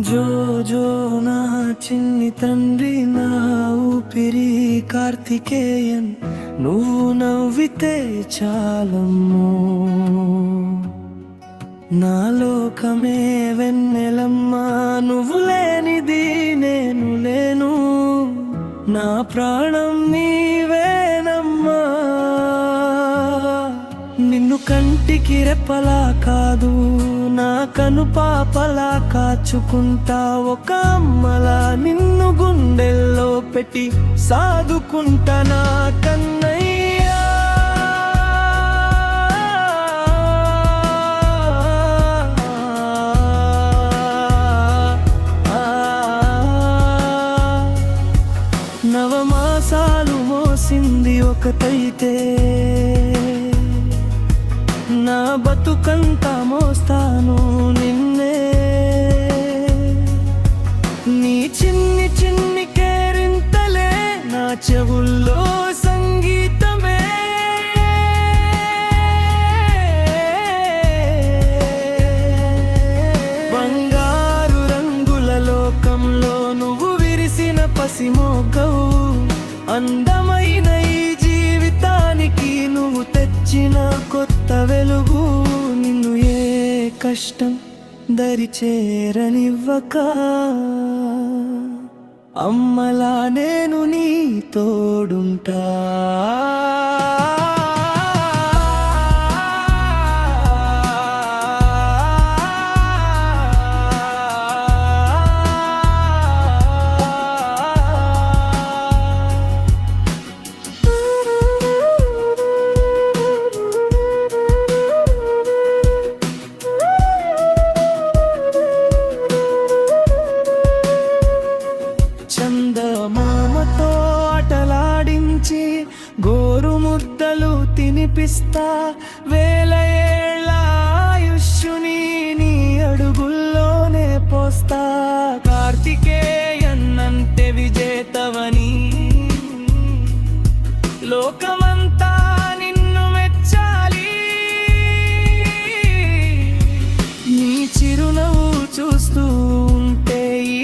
జో నా చిన్ని తండ్రి, నా ఊపిరి కార్తికేయన్, నువ్వు నవ్వితే చాలమ్మో. నా లోకమే వెన్నెలమ్మా, నువ్వు లేనిది నేను లేను, నా ప్రాణం నీవేనమ్మా. నిన్ను కంటికి రెప్పలా కాదు, నా కను పాపలా కాచుకుంటా. ఒక అమ్మలా నిన్ను గుండెల్లో పెట్టి సాదుకుంటా నా కన్నయ్యా. నవమాసాలు మోసింది ఒకటైతే, నా బతుకంతా మోస్తాను నిన్నే. నీ చిన్ని చిన్ని కేరింతలే నా చెవుల్లో సంగీతమే. బంగారు రంగుల లోకంలో నువ్వు విరిసిన పసిమోగవు, అందమైన ఈ జీవితానికి నువ్వు తెచ్చిన కొత్త వెలుగు. నిన్ను ఏ కష్టం దరి చేరనివ్వక, అమ్మలా నేను నీ తోడుంటా. చందమామతో ఆటలాడించి గోరు ముద్దలు తినిపిస్తా, వేల ఏళ్ళ ఆయుష్యుని నీ అడుగుల్లోనే పోస్తా. కార్తికేయన్నంటే విజేతవని లోకమంతా నిన్ను మెచ్చాలి. నీ చిరునవ్వు చూస్తూ ఉంటే ఈ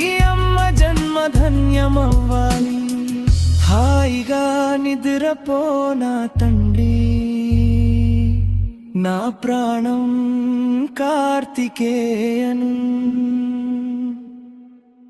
ధన్యమవ్వాలి. హాయిగా నిద్రపో నా తండ్రి, నా ప్రాణం కార్తికేయన్.